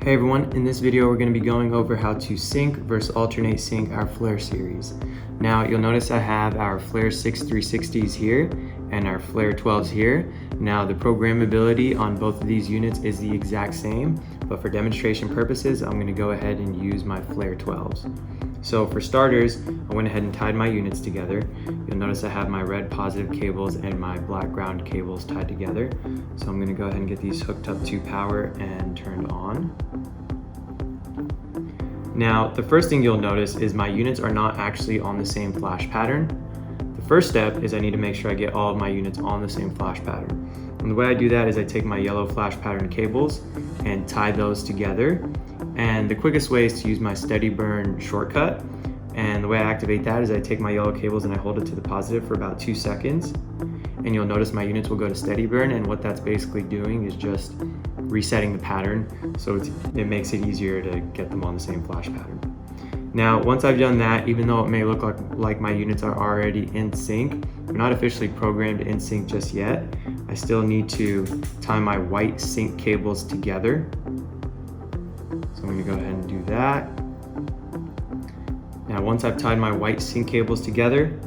Hey everyone, in this video we're going to be going over how to sync versus alternate sync our flare series. Now you'll notice I have our flare 6 360s here and our flare 12s here. Now the programmability on both of these units is the exact same, but for demonstration purposes I'm going to go ahead and use my flare 12s. So for starters, I went ahead and tied my units together. You'll notice I have my red positive cables and my black ground cables tied together. So I'm going to go ahead and get these hooked up to power and turned on. Now, the first thing you'll notice is my units are not actually on the same flash pattern. The first step is I need to make sure I get all of my units on the same flash pattern. And the way I do that is I take my yellow flash pattern cables and tie those together. And the quickest way is to use my steady burn shortcut. And the way I activate that is I take my yellow cables and I hold it to the positive for about 2 seconds. And you'll notice my units will go to steady burn, and what that's basically doing is just resetting the pattern, so it makes it easier to get them on the same flash pattern. Now, once I've done that, even though it may look like my units are already in sync, they're not officially programmed in sync just yet. I still need to tie my white sync cables together. So I'm going to go ahead and do that. Now, once I've tied my white sync cables together,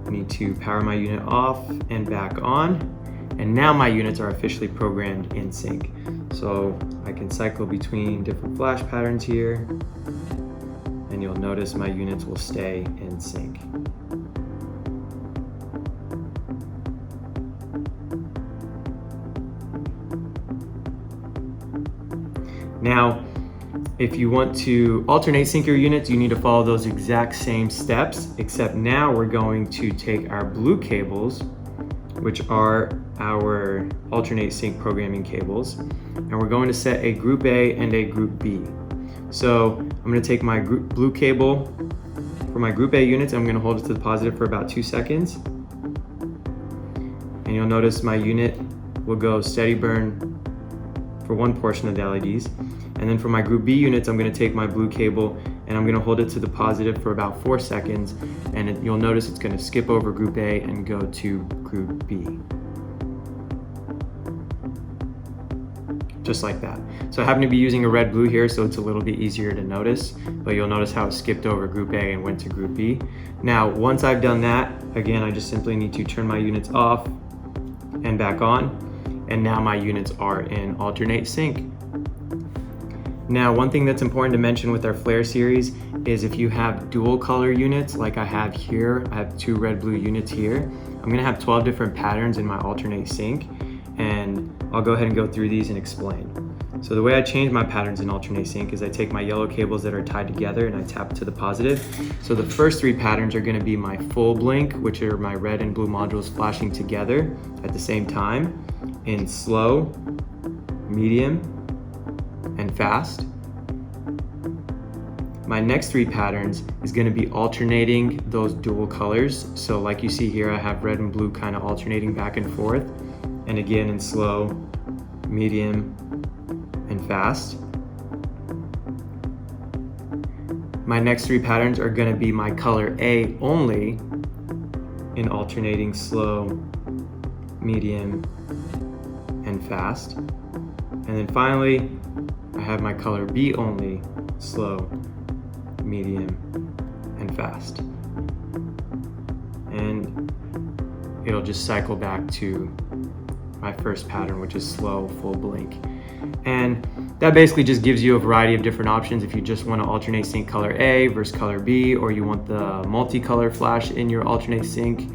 I need to power my unit off and back on. And now my units are officially programmed in sync. So I can cycle between different flash patterns here, and you'll notice my units will stay in sync. Now, if you want to alternate sync your units, you need to follow those exact same steps, except now we're going to take our blue cables, which are our alternate sync programming cables, and we're going to set a group A and a group B. So I'm going to take my blue cable for my group A units, and I'm going to hold it to the positive for about 2 seconds. And you'll notice my unit will go steady burn for one portion of the LEDs. And then for my group B units, I'm going to take my blue cable and I'm going to hold it to the positive for about 4 seconds, and you'll notice it's going to skip over group A and go to group B. Just like that. So I happen to be using a red-blue here, so it's a little bit easier to notice, but you'll notice how it skipped over group A and went to group B. Now, once I've done that, again, I just simply need to turn my units off and back on, and now my units are in alternate sync. Now, one thing that's important to mention with our flare series is if you have dual color units like I have here, I have 2 red-blue units here, I'm going to have 12 different patterns in my alternate sync, and I'll go ahead and go through these and explain. So the way I change my patterns in alternate sync is I take my yellow cables that are tied together and I tap to the positive. So the first 3 patterns are going to be my full blink, which are my red and blue modules flashing together at the same time in slow, medium, and fast. My next 3 patterns is going to be alternating those dual colors. So like you see here, I have red and blue kind of alternating back and forth, and again in slow, medium, and fast. My next 3 patterns are going to be my color A only in alternating slow, medium, and fast. And then finally, I have my color B only, slow, medium, and fast. And it'll just cycle back to my first pattern, which is slow, full blink. And that basically just gives you a variety of different options if you just want to alternate sync color A versus color B, or you want the multicolor flash in your alternate sync.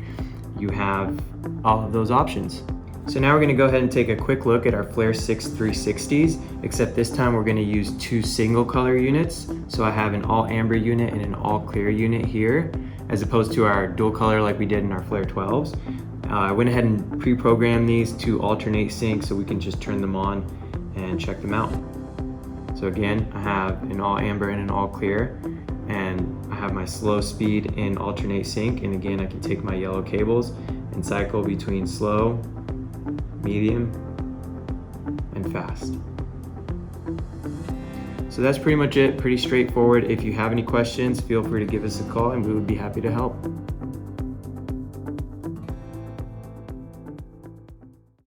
You have all of those options. So now we're going to go ahead and take a quick look at our flare 6 360s, except this time we're going to use 2 single color units. So I have an all amber unit and an all clear unit here, as opposed to our dual color like we did in our flare 12s. I went ahead and pre-programmed these to alternate sync so we can just turn them on and check them out. So again, I have an all amber and an all clear, and I have my slow speed in alternate sync, and again I can take my yellow cables and cycle between slow, medium, and fast. So that's pretty much it, pretty straightforward. If you have any questions, feel free to give us a call and we would be happy to help.